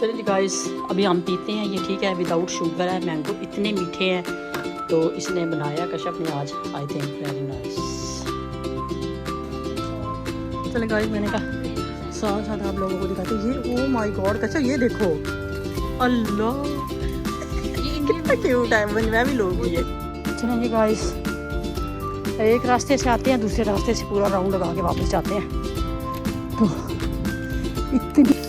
चलिए जी गाइस, अभी हम पीते हैं ये, ठीक है, विदाउट शुगर है। मैंगो इतने मीठे हैं, तो इसने बनाया कश्यप ने आज, आई थिंक वेरी नाइस। चलिए गाइस, मैंने कहा साथ साथ आप लोगों को दिखाते ये। ओ माय गॉड कश्यप, ये देखो, अल्लाह कितना क्यूट है, मैं भी लूँगी ये। चलिए जी गाइस, एक रास्ते से आते हैं, दूसरे रास्ते से पूरा राउंड लगा के वापस जाते हैं। तो इतनी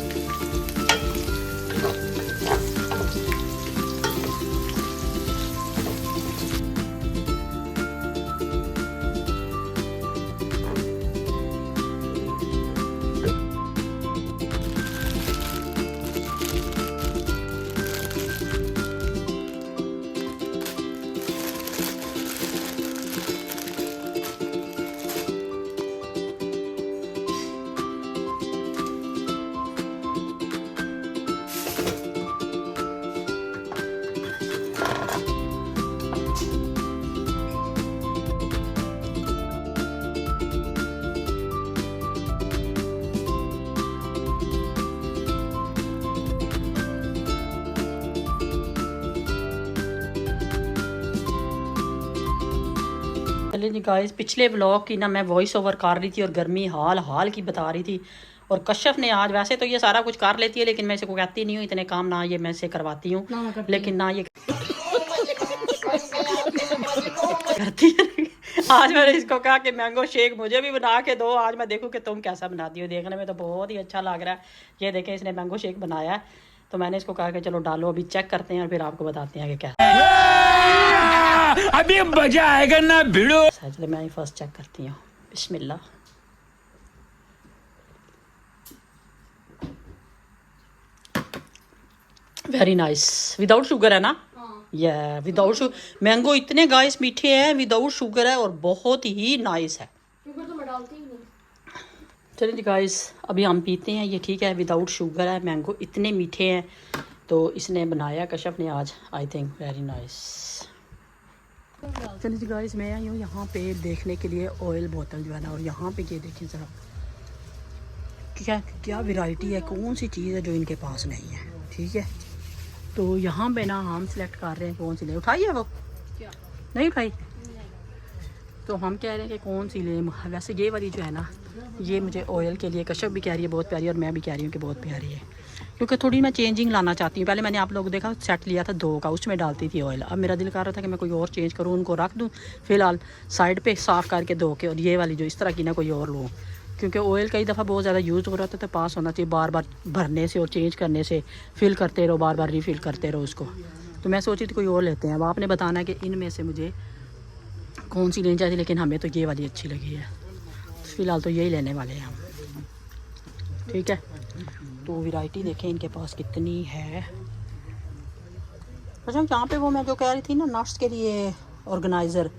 चलिए जी गाइस, पिछले व्लॉग की ना मैं वॉइस ओवर कर रही थी और गर्मी हाल हाल की बता रही थी। और कश्यप ने आज, वैसे तो ये सारा कुछ कर लेती है लेकिन मैं इसे को कहती नहीं हूँ इतने काम, ना ये मैं इसे करवाती हूँ, लेकिन ना ये करती है। आज मैंने इसको कहा कि मैंगो शेक मुझे भी बना के दो, आज मैं देखूँ कि तुम कैसा बनाती हो। देखने में तो बहुत ही अच्छा लग रहा है। ये देखें, इसने मैंगो शेक बनाया है, तो मैंने इसको कहा कि चलो डालो, अभी चेक करते हैं और फिर आपको बताते हैं कि क्या अभी मजा आएगा ना भिड़ो। चलिए मैं फर्स्ट चेक करती हूँ, बिस्मिल्लाह। वेरी नाइस, विदाउट शुगर है ना? ये विदाउट शुगर, मैंगो इतने गाइस मीठे हैं, विदाउट शुगर है और बहुत ही नाइस है। शुगर तो मैं डालती ही नहीं। चलिए जी गाइस, अभी हम पीते हैं ये, ठीक है, विदाउट शुगर है। मैंगो इतने मीठे हैं, तो इसने बनाया कश्यप ने आज, आई थिंक वेरी नाइस। चलिए जी गाइस, मैं आई हूँ यहाँ पे देखने के लिए ऑयल बोतल जो है ना, और यहाँ पे ये देखें ज़रा क्या क्या वैरायटी है, कौन सी चीज़ है जो इनके पास नहीं है, ठीक है। तो यहाँ पे ना हम सिलेक्ट कर रहे हैं कौन सी ले। उठाई है वो क्या? नहीं उठाई नहीं। तो हम कह रहे हैं कि कौन सी लें। वैसे ये वाली जो है ना, ये मुझे ऑयल के लिए कश्यप भी कह रही है बहुत प्यारी, और मैं भी कह रही हूँ कि बहुत प्यारी है, क्योंकि थोड़ी मैं चेंजिंग लाना चाहती हूँ। पहले मैंने आप लोग देखा सेट लिया था 2 का, उसमें डालती थी ऑयल। अब मेरा दिल कर रहा था कि मैं कोई और चेंज करूँ, उनको रख दूँ फ़िलहाल साइड पे साफ़ करके धो के, और ये वाली जो इस तरह की ना कोई और लूँ, क्योंकि ऑयल कई दफ़ा बहुत ज़्यादा यूज़ हो रहा था, तो पास होना चाहिए बार बार भरने से और चेंज करने से, फिल करते रहो, बार बार रीफ़िल करते रहो उसको। तो मैं सोची थी कोई और लेते हैं। अब आपने बताना है कि इनमें से मुझे कौन सी लेनी चाहिए, लेकिन हमें तो ये वाली अच्छी लगी है, फ़िलहाल तो यही लेने वाले हैं हम, ठीक है। तो वैरायटी देखें इनके पास कितनी है। अच्छा, यहाँ पे वो मैं जो कह रही थी ना, नट्स के लिए ऑर्गेनाइज़र,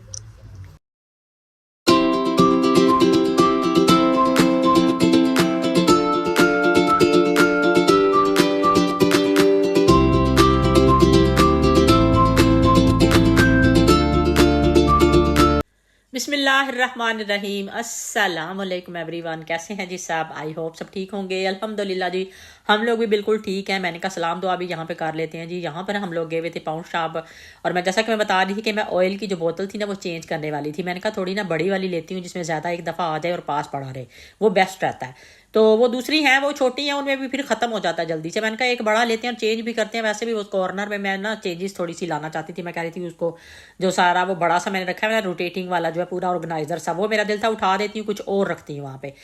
बिस्मिल्लाहिर्रहमानिर्रहीम, अस्सलाम वालेकुम एवरीवन। कैसे हैं जी साहब? आई होप सब ठीक होंगे। अल्हम्दुलिल्लाह जी, हम लोग भी बिल्कुल ठीक हैं। मैंने कहा सलाम दुआ भी यहाँ पे कर लेते हैं जी। यहाँ पर हम लोग गए हुए थे पाउंड शॉप, और मैं जैसा कि मैं बता रही थी कि मैं ऑयल की जो बोतल थी ना वो चेंज करने वाली थी। मैंने कहा थोड़ी ना बड़ी वाली लेती हूँ जिसमें ज़्यादा एक दफ़ा आ जाए और पास पड़ा रहे, वो बेस्ट रहता है। तो वो दूसरी हैं वो छोटी हैं, उनमें भी फिर ख़त्म हो जाता है जल्दी से। मैंने कहा एक बड़ा लेते हैं और चेंज भी करते हैं। वैसे भी उस कॉर्नर में मैं ना चेंजेस थोड़ी सी लाना चाहती थी। मैं कह रही थी उसको जो सारा वो बड़ा सा मैंने रखा है ना रोटेटिंग वाला जो है पूरा ऑर्गेनाइजर सा, वो मेरा दिल था उठा देती हूँ, कुछ और रखती हूँ वहाँ पे।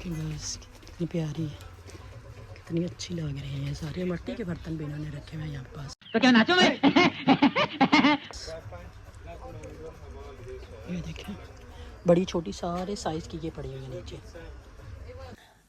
कितनी प्यारी है, कितनी अच्छी लग रही है। सारे मिट्टी के बर्तन भी इन्होंने रखे हुए हैं यहाँ पास। तो क्या नाचो मैं? ये देखें, बड़ी छोटी सारे साइज की ये पड़ी हुई है नीचे।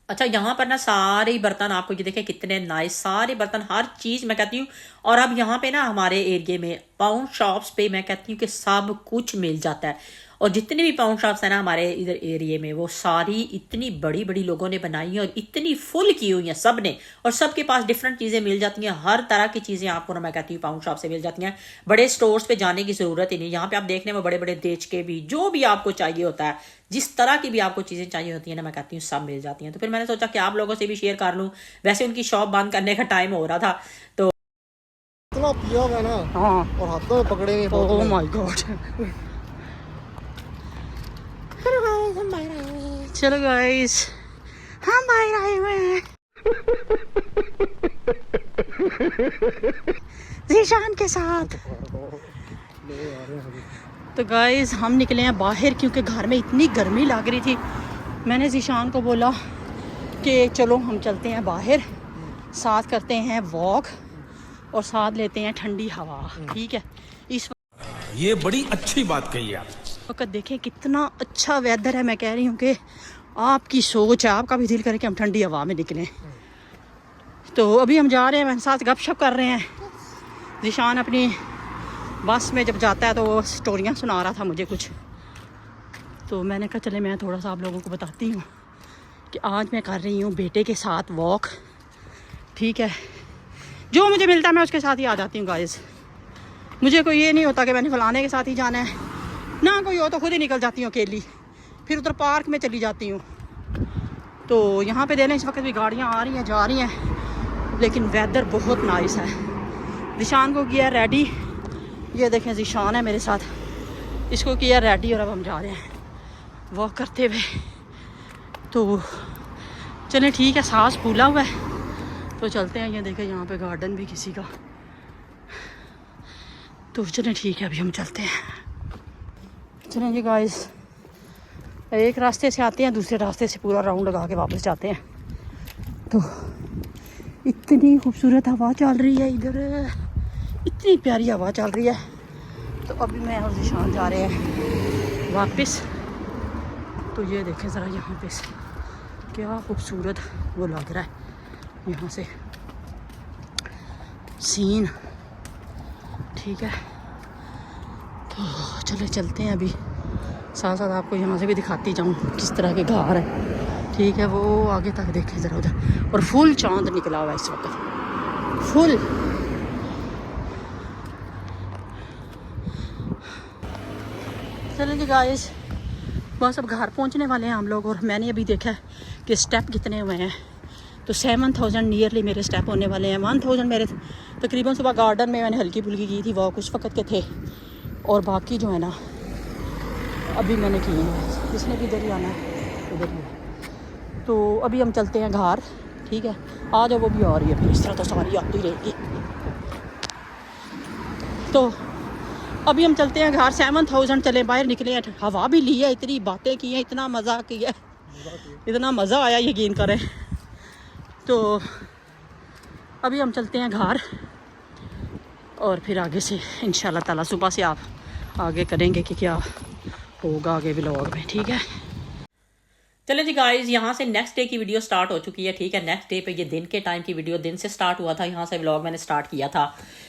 अच्छा, यहाँ पर ना सारे ही बर्तन आपको ये देखें कितने नाइस, सारे बर्तन, हर चीज़ मैं कहती हूँ। और अब यहाँ पे ना हमारे एरिए में पाउंड शॉप्स पे मैं कहती हूँ कि सब कुछ मिल जाता है। और जितने भी पाउंड शॉप्स हैं ना हमारे इधर एरिए में, वो सारी इतनी बड़ी बड़ी लोगों ने बनाई है और इतनी फुल की हुई हैं सब ने, और सबके पास डिफरेंट चीज़ें मिल जाती हैं। हर तरह की चीज़ें आपको ना मैं कहती हूँ पाउंड शॉप से मिल जाती हैं। बड़े स्टोर्स पे जाने की ज़रूरत ही नहीं। यहाँ पे आप देखने में बड़े बड़े देश के भी जो भी आपको चाहिए होता है, जिस तरह की भी आपको चीज़ें चाहिए होती हैं ना, मैं कहती हूँ सब मिल जाती हैं। तो फिर मैंने सोचा कि आप लोगों से भी शेयर कर लूँ। वैसे उनकी शॉप बंद करने का टाइम हो रहा था तो इतना पिया हुआ है ना, हाँ, और हाथों में पकड़े हुए ओह माय गॉड। चलो गाइस, हम बाहर आए हुए हैं जीशान के साथ। तो गाइस हम निकले हैं बाहर क्योंकि घर में इतनी गर्मी लग रही थी। मैंने जीशान को बोला कि चलो हम चलते हैं बाहर, साथ करते हैं वॉक और साथ लेते हैं ठंडी हवा। ठीक है, इस ये बड़ी अच्छी बात कही आप। वक्त देखें कितना अच्छा वेदर है। मैं कह रही हूँ कि आपकी सोच है, आपका भी दिल करे कि हम ठंडी हवा में निकलें। तो अभी हम जा रहे हैं, मेरे साथ गपशप कर रहे हैं। जीशान अपनी बस में जब जाता है तो वो स्टोरियाँ सुना रहा था मुझे कुछ, तो मैंने कहा चले मैं थोड़ा सा आप लोगों को बताती हूँ कि आज मैं कर रही हूँ बेटे के साथ वॉक। ठीक है, जो मुझे मिलता है मैं उसके साथ ही आ जाती हूँ गाइस। मुझे कोई ये नहीं होता कि मैंने फलाने के साथ ही जाना है, ना कोई हो तो खुद ही निकल जाती हूँ अकेली, फिर उधर पार्क में चली जाती हूँ। तो यहाँ पे देने इस वक्त भी गाड़ियाँ आ रही हैं जा रही हैं, लेकिन वेदर बहुत नाइस है। जीशान को किया रेडी, ये देखें जीशान है मेरे साथ, इसको किया रेडी और अब हम जा रहे हैं वॉक करते हुए। तो चलें ठीक है, सांस फूला हुआ है तो चलते हैं। ये देखें यहाँ पे गार्डन भी किसी का, तो चलें ठीक है अभी हम चलते हैं। चलें जी गाइस, एक रास्ते से आते हैं, दूसरे रास्ते से पूरा राउंड लगा के वापस जाते हैं। तो इतनी खूबसूरत हवा चल रही है इधर, इतनी प्यारी हवा चल रही है। तो अभी मैं और जीशान जा रहे हैं वापस। तो ये देखें ज़रा यहाँ पे क्या खूबसूरत वो लग रहा है यहाँ से सीन। ठीक है, तो चले चलते हैं अभी, साथ साथ आपको यहाँ से भी दिखाती जाऊँ किस तरह के घर है। ठीक है, वो आगे तक देखें ज़रा उधर, और फुल चांद निकला हुआ है इस वक्त, फुल। चलें जी गाइस, बस अब घर पहुँचने वाले हैं हम लोग। और मैंने अभी देखा है कि स्टेप कितने हुए हैं, तो 7000 नियरली मेरे स्टेप होने वाले हैं। 1000 मेरे तकरीबन सुबह गार्डन में मैंने हल्की फुल्की की थी वॉक, उस वक्त के थे, और बाकी जो है ना अभी मैंने किए हैं। इसने भी इधर ही आना है, इधर ही। तो अभी हम चलते हैं घर। ठीक है, आ जाओ, वो भी आ रही है, फिर इस तरह तो सारी आती रहेगी। तो अभी हम चलते हैं घर, 7000 चले बाहर निकले हैं, हवा भी ली है, इतनी बातें की हैं, इतना मज़ा किया, इतना मज़ा आया यकीन करें। तो अभी हम चलते हैं घर, और फिर आगे से इंशाल्लाह ताला सुबह से आप आगे करेंगे कि क्या होगा आगे व्लॉग में। ठीक है, चले जी गाइस, यहाँ से नेक्स्ट डे की वीडियो स्टार्ट हो चुकी है। ठीक है, नेक्स्ट डे पे ये दिन के टाइम की वीडियो दिन से स्टार्ट हुआ था, यहाँ से व्लॉग मैंने स्टार्ट किया था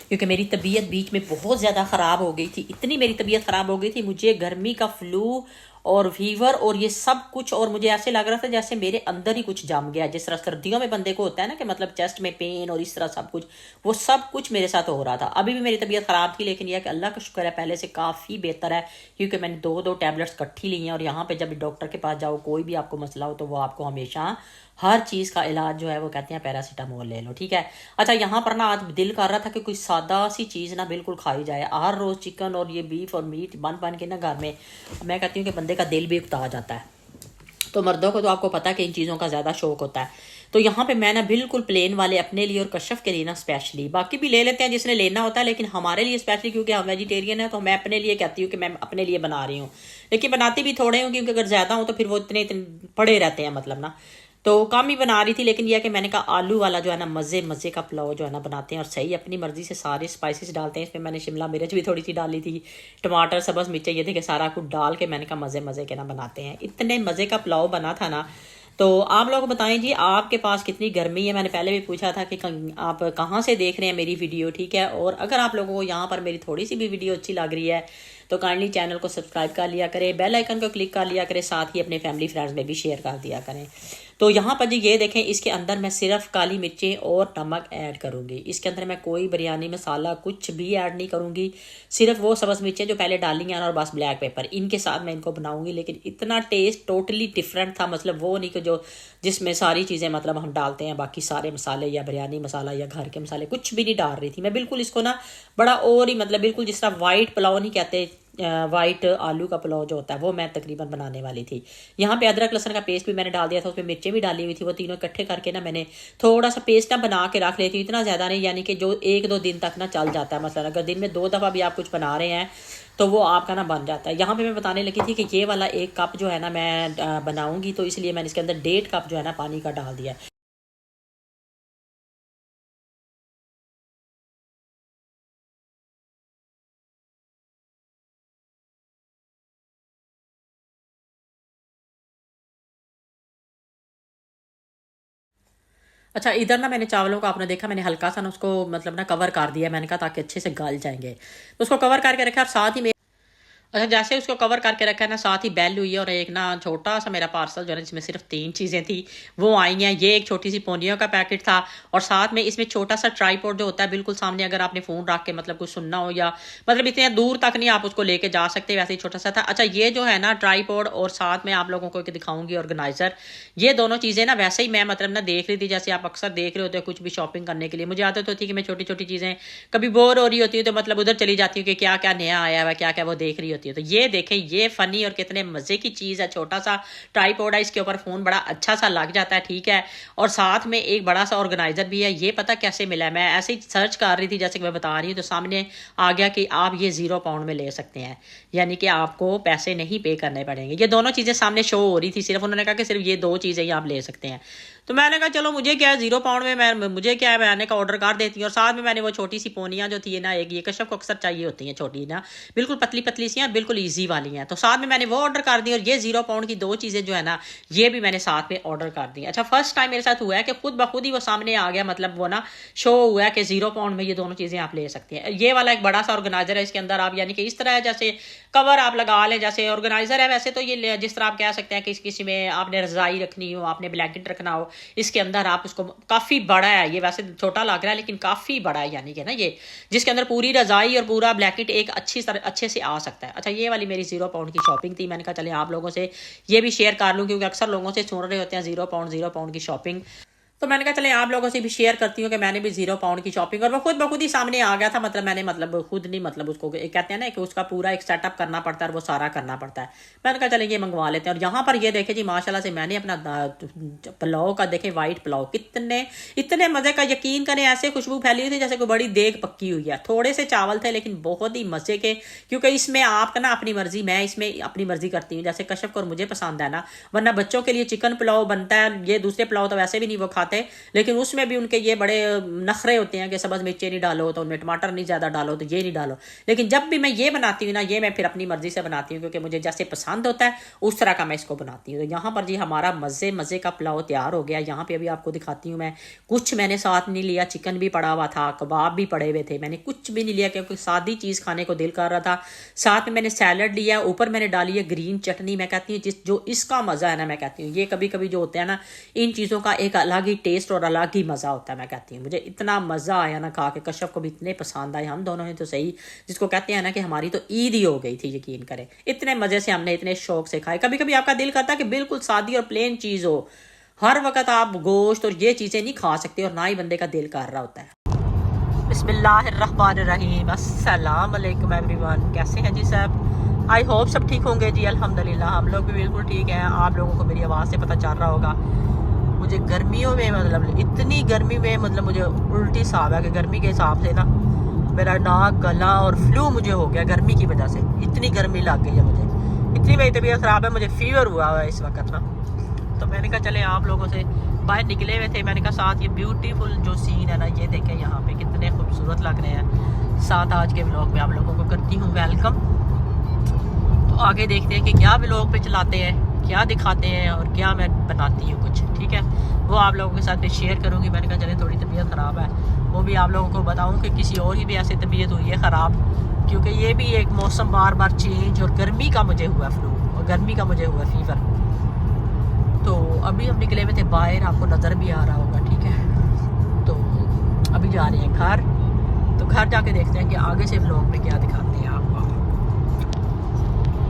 क्योंकि मेरी तबीयत बीच में बहुत ज़्यादा ख़राब हो गई थी। इतनी मेरी तबीयत ख़राब हो गई थी, मुझे गर्मी का फ्लू और फीवर और ये सब कुछ, और मुझे ऐसे लग रहा था जैसे मेरे अंदर ही कुछ जम गया। जिस तरह सर्दियों में बंदे को होता है ना कि मतलब चेस्ट में पेन और इस तरह सब कुछ, वो सब कुछ मेरे साथ हो रहा था। अभी भी मेरी तबीयत ख़राब थी, लेकिन यह कि अल्लाह का शुक्र है पहले से काफ़ी बेहतर है, क्योंकि मैंने 2 टैबलेट्स इकट्ठी ली हैं। और यहाँ पे जब डॉक्टर के पास जाओ, कोई भी आपको मसला हो, तो वो आपको हमेशा हर चीज़ का इलाज जो है वो कहते हैं पैरासीटामोल ले लो। ठीक है, अच्छा यहाँ पर ना आज दिल कर रहा था कि कोई सादा सी चीज़ ना बिल्कुल खाई जाए। हर रोज़ चिकन और ये बीफ और मीट बन के ना घर में, मैं कहती हूँ कि बंदे का दिल भी उकता जाता है। तो मर्दों को तो आपको पता है कि इन चीज़ों का ज़्यादा शौक होता है। तो यहाँ पे मैं ना बिल्कुल प्लेन वाले अपने लिए और कश्यप के लिए ना स्पेशली, बाकी भी ले लेते हैं जिसने लेना होता है, लेकिन हमारे लिए स्पेशली क्योंकि हम वेजिटेरियन है, तो मैं अपने लिए कहती हूँ कि मैं अपने लिए बना रही हूँ। लेकिन बनाती भी थोड़े हूँ, क्योंकि अगर ज़्यादा हो तो फिर वो इतने पड़े रहते हैं, मतलब ना, तो कम ही बना रही थी। लेकिन यह कि मैंने कहा आलू वाला जो है ना मज़े का पुलाव जो है ना बनाते हैं, और सही अपनी मर्जी से सारे स्पाइसेस डालते हैं। इसमें मैंने शिमला मिर्च भी थोड़ी सी डाली थी, टमाटर, सब्ज़ मिर्च, ये थे कि सारा कुछ डाल के मैंने कहा मज़े के ना बनाते हैं। इतने मज़े का पुलाव बना था ना, तो आप लोग बताएं जी आपके पास कितनी गर्मी है। मैंने पहले भी पूछा था कि आप कहाँ से देख रहे हैं मेरी वीडियो, ठीक है। और अगर आप लोगों को यहाँ पर मेरी थोड़ी सी भी वीडियो अच्छी लग रही है तो काइंडली चैनल को सब्सक्राइब कर लिया करें, बेल आइकन को क्लिक कर लिया करें, साथ ही अपने फैमिली फ्रेंड्स में भी शेयर कर दिया करें। तो यहाँ पर जी ये देखें, इसके अंदर मैं सिर्फ काली मिर्चें और नमक ऐड करूँगी। इसके अंदर मैं कोई बिरयानी मसाला कुछ भी ऐड नहीं करूँगी, सिर्फ वो सब्ज़ मिर्चें जो पहले डाली हैं और बस ब्लैक पेपर, इनके साथ मैं इनको बनाऊँगी। लेकिन इतना टेस्ट टोटली डिफरेंट था, मतलब वो नहीं कि जो जिसमें सारी चीज़ें मतलब हम डालते हैं, बाकी सारे मसाले या बिरयानी मसाला या घर के मसाले कुछ भी नहीं डाल रही थी मैं। बिल्कुल इसको ना बड़ा और ही मतलब बिल्कुल जिस तरह वाइट पुलाव नहीं कहते, वाइट आलू का पुलाव जो होता है वो मैं तकरीबन बनाने वाली थी। यहाँ पे अदरक लहसुन का पेस्ट भी मैंने डाल दिया था, उसमें मिर्चें भी डाली हुई थी। वो तीनों इकट्ठे करके ना मैंने थोड़ा सा पेस्ट ना बना के रख लेती हूँ, इतना ज़्यादा नहीं, यानी कि जो 1-2 दिन तक ना चल जाता है। मतलब अगर दिन में 2 दफ़ा भी आप कुछ बना रहे हैं तो वो आपका ना बन जाता है। यहाँ पे मैं बताने लगी थी कि ये वाला 1 कप जो है ना मैं बनाऊँगी, तो इसलिए मैंने इसके अंदर 1.5 कप जो है ना पानी का डाल दिया है। अच्छा, इधर ना मैंने चावलों को आपने देखा, मैंने हल्का सा ना उसको मतलब ना कवर कर दिया, मैंने कहा ताकि अच्छे से गल जाएंगे, तो उसको कवर करके रखा। और साथ ही अच्छा जैसे उसको कवर करके रखा है ना, साथ ही बेल हुई है। और एक ना छोटा सा मेरा पार्सल जो है जिसमें सिर्फ 3 चीज़ें थी वो आई हैं। ये एक छोटी सी पोनियो का पैकेट था और साथ में इसमें छोटा सा ट्राईपॉड जो होता है बिल्कुल सामने, अगर आपने फ़ोन रख के मतलब कुछ सुनना हो या मतलब इतने दूर तक नहीं आप उसको लेके जा सकते, वैसे ही छोटा सा था। अच्छा, ये जो है ना ट्राईपॉड और साथ में आप लोगों को दिखाऊंगी ऑर्गेनाइज़र, ये दोनों चीज़ें ना वैसे ही मैं मतलब ना देख रही थी, जैसे आप अक्सर देख रहे होते हो कुछ भी शॉपिंग करने के लिए। मुझे आदत होती है कि मैं छोटी छोटी चीज़ें कभी बोर हो रही होती हूँ तो मतलब उधर चली जाती हूँ कि क्या क्या नया आया हुआ, क्या क्या वो देख रही होती है। तो ये देखें, ये फनी और कितने मजे की चीज है। छोटा सा ट्राइपॉड है, इसके ऊपर फोन बड़ा अच्छा सा लग जाता है, ठीक है। और साथ में एक बड़ा सा ऑर्गेनाइजर भी है। ये पता कैसे मिला है, मैं ऐसे ही सर्च कर रही थी जैसे कि मैं बता रही हूँ, तो सामने आ गया कि आप ये 0 पाउंड में ले सकते हैं, यानी कि आपको पैसे नहीं पे करने पड़ेंगे। ये दोनों चीजें सामने शो हो रही थी, सिर्फ उन्होंने कहा कि सिर्फ ये 2 चीजें ही आप ले सकते हैं। तो मैंने कहा चलो मुझे क्या है 0 पाउंड में मुझे क्या है, मैंने का ऑर्डर कर देती हूँ। और साथ में मैंने वो छोटी सी पोनियाँ जो थी ना, एक ये कश्यप को अक्सर चाहिए होती हैं छोटी ना, बिल्कुल पतली पतली सी हैं, बिल्कुल ईजी वाली हैं, तो साथ में मैंने वो ऑर्डर कर दी। और ये 0 पाउंड की 2 चीज़ें जो है ना ये भी मैंने साथ में ऑर्डर कर दी। अच्छा, फर्स्ट टाइम मेरे साथ हुआ है कि खुद ब खुद ही वो सामने आ गया, मतलब वो ना शो हुआ है कि 0 पाउंड में ये दोनों चीज़ें आप ले सकते हैं। ये वाला एक बड़ा सा ऑर्गेनाइजर है, इसके अंदर आप यानी कि इस तरह है जैसे कवर आप लगा लें, जैसे ऑर्गेनाइजर है वैसे तो ये जिस तरह आप कह सकते हैं कि किसी में आपने रजाई रखनी हो, आपने ब्लैंकेट रखना हो, इसके अंदर आप उसको, काफ़ी बड़ा है ये, वैसे छोटा लग रहा है लेकिन काफ़ी बड़ा है, यानी कि ना ये जिसके अंदर पूरी रजाई और पूरा ब्लैंकेट एक अच्छे से आ सकता है। अच्छा, ये वाली मेरी 0 पाउंड की शॉपिंग थी। मैंने कहा चले आप लोगों से ये भी शेयर कर लूँ, क्योंकि अक्सर लोगों से सुन रहे होते हैं 0 पाउंड की शॉपिंग, तो मैंने कहा चले आप लोगों से भी शेयर करती हूँ कि मैंने भी 0 पाउंड की शॉपिंग, और वो खुद ब खुद ही सामने आ गया था। मतलब मैंने मतलब खुद नहीं, मतलब उसको कहते हैं ना कि उसका पूरा एक सेटअप करना पड़ता है और वो सारा करना पड़ता है। मैंने कहा चले ये मंगवा लेते हैं। और यहाँ पर ये देखे जी माशाल्लाह से मैंने अपना पुलाव का देखे, वाइट पुलाव, कितने इतने मज़े का, यकीन करें ऐसे खुशबू फैली हुई थी जैसे कोई बड़ी देग पक्की हुई है। थोड़े से चावल थे लेकिन बहुत ही मज़े के, क्योंकि इसमें आपका ना अपनी मर्जी, मैं इसमें अपनी मर्जी करती हूँ, जैसे कश्यप को और मुझे पसंद है ना, वरना बच्चों के लिए चिकन पुलाव बनता है, ये दूसरे पुलाव तो वैसे भी नहीं वो खाते, लेकिन उसमें भी उनके ये बड़े नखरे होते हैं कि सब्ज़ मिर्चें नहीं डालो, तो उनमें टमाटर नहीं ज़्यादा डालो, तो ये नहीं डालो। लेकिन जब भी मैं ये बनाती हूँ ना, ये मैं फिर अपनी मर्जी से बनाती हूँ, क्योंकि मुझे जैसे पसंद होता है उस तरह का मैं इसको बनाती हूँ। तो यहाँ पर जी हमारा मज़े का पुलाव तैयार हो गया। यहाँ पे अभी आपको दिखाती हूँ मैं, कुछ मैंने साथ नहीं लिया, चिकन भी पड़ा हुआ था, कबाब भी पड़े हुए थे, मैंने कुछ भी नहीं लिया क्योंकि सादी चीज़ खाने को दिल कर रहा था। साथ में मैंने सैलड लिया, ऊपर मैंने डाली है ग्रीन चटनी। मैं कहती हूँ जो इसका मज़ा है ना, मैं कहती हूँ ये कभी कभी जो होता है ना, इन चीज़ों का एक अलग ही टेस्ट और अलग ही मज़ा होता है। मैं कहती हूँ मुझे इतना मज़ा आया ना खा के, कश्यप को भी इतने पसंद आए, हम दोनों ने तो सही, जिसको कहते हैं ना कि हमारी तो ईद ही हो गई थी, यकीन करें, इतने मज़े से हमने इतने शौक से खाए। कभी कभी आपका दिल करता है कि बिल्कुल सादी और प्लेन चीज़ हो, हर वक्त आप गोश्त और ये चीज़ें नहीं खा सकते, और ना ही बंदे का दिल कर रहा होता है। बिस्मिल्लाहिर्रहमानिर्रहीम, अस्सलाम वालेकुम एवरीवन, कैसे हैं जी सब? आई होप सब ठीक होंगे जी, अल्हम्दुलिल्लाह हम लोग भी बिल्कुल ठीक हैं। आप लोगों को मेरी आवाज़ से पता चल रहा होगा मुझे गर्मियों में, मतलब इतनी गर्मी में मतलब मुझे उल्टी साहब है कि गर्मी के हिसाब से ना मेरा नाक, गला और फ्लू मुझे हो गया गर्मी की वजह से, इतनी गर्मी लग गई है मुझे, इतनी मेरी तबीयत ख़राब है, मुझे फीवर हुआ है इस वक्त ना। तो मैंने कहा चले आप लोगों से, बाहर निकले हुए थे, मैंने कहा साथ ये ब्यूटीफुल जो सीन है ना, ये देखें यहाँ पे कितने खूबसूरत लग रहे हैं। साथ आज के व्लॉग में आप लोगों को करती हूँ वेलकम। तो आगे देखते हैं कि क्या व्लॉग पे चलाते हैं, क्या दिखाते हैं और क्या मैं बनाती हूँ कुछ, ठीक है। वो आप लोगों के साथ भी शेयर करूँगी। मैंने कहा चले थोड़ी तबीयत ख़राब है, वो भी आप लोगों को बताऊँ कि किसी और की भी ऐसी तबीयत हुई है ख़राब, क्योंकि ये भी एक मौसम बार बार चेंज, और गर्मी का मुझे हुआ फ्लू, और गर्मी का मुझे हुआ फीवर। तो अभी हम निकले हुए थे बाहर, आपको नज़र भी आ रहा होगा, ठीक है। तो अभी जा रहे हैं घर, तो घर जाके देखते हैं कि आगे से व्लॉग में क्या दिखाते हैं आपको।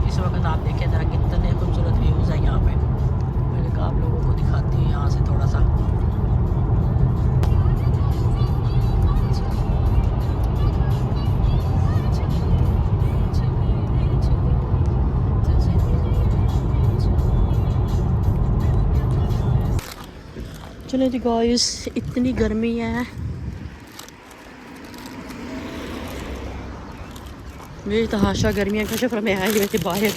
इस वक्त आप देखें ज़रा कितने खूबसूरत व्यूज़ हैं यहाँ पे। मैंने कहा आप लोगों को दिखाती हूँ यहाँ से थोड़ा सा। चलो जी गाइस, इतनी गर्मी है, बेतहाशा गर्मी है। कशफ में आए हुए थे बाहर,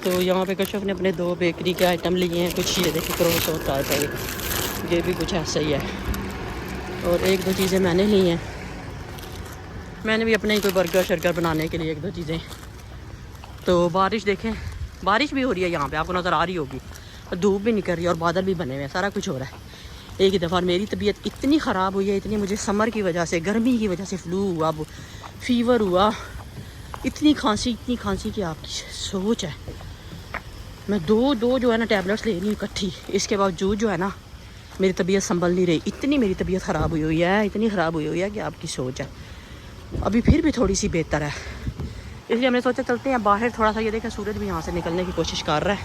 तो यहाँ पे कशफ ने अपने 2 बेकरी के आइटम लिए हैं। कुछ ये देखिए क्रोसोट टाइप है, ये भी कुछ ऐसा ही है, और 1-2 चीज़ें मैंने ली हैं। मैंने भी अपने ही कोई बर्गर शर्गर बनाने के लिए 1-2 चीज़ें। तो बारिश देखें, बारिश भी हो रही है यहाँ पे, आपको नज़र आ रही होगी, और धूप भी निकल रही है, और बादल भी बने हुए हैं, सारा कुछ हो रहा है एक ही दफ़ा। मेरी तबीयत इतनी ख़राब हुई है, इतनी मुझे समर की वजह से, गर्मी की वजह से फ्लू हुआ, फीवर हुआ, इतनी खांसी कि आपकी सोच है। मैं दो जो है ना टैबलेट्स ले रही हूँ इकट्ठी, इसके बावजूद जो है ना मेरी तबीयत संभल नहीं रही। इतनी मेरी तबीयत ख़राब हुई है, इतनी ख़राब हुई है कि आपकी सोच है। अभी फिर भी थोड़ी सी बेहतर है, इसलिए हमने सोचा चलते हैं बाहर थोड़ा सा। ये देखें सूरज भी यहाँ से निकलने की कोशिश कर रहा है,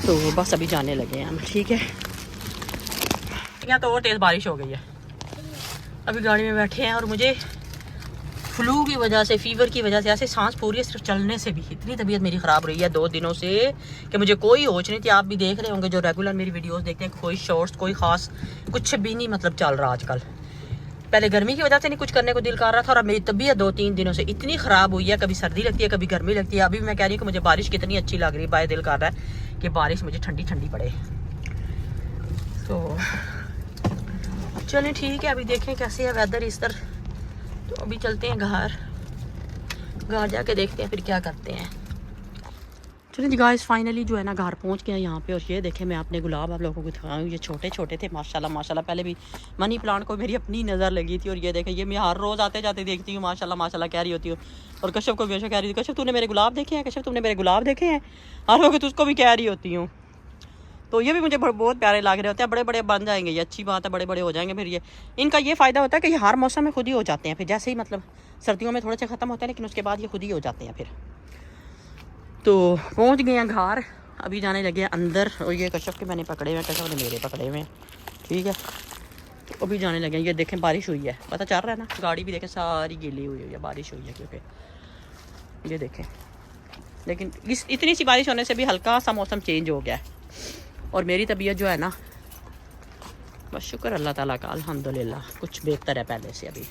तो बस अभी जाने लगे हैं हम, ठीक है। यहाँ तो और तेज़ बारिश हो गई है। अभी गाड़ी में बैठे हैं, और मुझे फ्लू की वजह से, फीवर की वजह से, ऐसे सांस पूरी सिर्फ चलने से भी इतनी तबीयत मेरी ख़राब रही है 2 दिनों से कि मुझे कोई होश नहीं थी। आप भी देख रहे होंगे जो रेगुलर मेरी वीडियोस देखते हैं, कोई शॉर्ट्स कोई ख़ास कुछ भी नहीं मतलब चल रहा आजकल। पहले गर्मी की वजह से नहीं कुछ करने को दिल कर रहा था, और अब मेरी तबीयत 2-3 दिनों से इतनी ख़राब हुई है, कभी सर्दी लगती है कभी गर्मी लगती है। अभी मैं कह रही हूँ कि मुझे बारिश कितनी अच्छी लग रही है, बाय दिल कर रहा है कि बारिश मुझे ठंडी ठंडी पड़े। तो चलें ठीक है, अभी देखें कैसे है वेदर इस तरह। तो अभी चलते हैं घर जाके देखते हैं फिर क्या करते हैं। चलिए जी गाइस, फाइनली जो है ना घर पहुंच गया यहाँ पे। और ये देखें, मैं अपने गुलाब आप लोगों को दिखाऊँ, ये छोटे छोटे थे माशाल्लाह माशाल्लाह। पहले भी मनी प्लांट को मेरी अपनी नज़र लगी थी, और ये देखें, ये मैं हर रोज़ आते जाते देखती हूँ माशाल्लाह माशाल्लाह कह रही होती हूँ। और कश्यप को भी कह रही थी, कश्यप तूने मेरे गुलाब देखे हैं, कश्यप तुमने मेरे गुलाब देखे हैं, हर वक्त उसको भी कह रही होती हूँ। तो ये भी मुझे बहुत प्यारे लग रहे होते हैं, बड़े बड़े बन जाएंगे, ये अच्छी बात है, बड़े बड़े हो जाएंगे। फिर ये इनका ये फ़ायदा होता है कि ये हर मौसम में खुद ही हो जाते हैं। फिर जैसे ही मतलब सर्दियों में थोड़े से ख़त्म होते हैं, लेकिन उसके बाद ये खुद ही हो जाते हैं फिर। तो पहुंच गए हैं घर, अभी जाने लगे हैं अंदर। और ये कश्यप के मैंने पकड़े हुए हैं, कश्यप ने मेरे पकड़े हुए हैं, ठीक है। तो अभी जाने लगे हैं। ये देखें बारिश हुई है, पता चल रहा है ना, गाड़ी भी देखें सारी गीली हुई है, बारिश हुई है क्योंकि ये देखें। लेकिन इतनी सी बारिश होने से भी हल्का सा मौसम चेंज हो गया है, और मेरी तबीयत जो है ना, बस शुक्र अल्लाह ताला का, अल्हम्दुलिल्लाह कुछ बेहतर है पहले से अभी।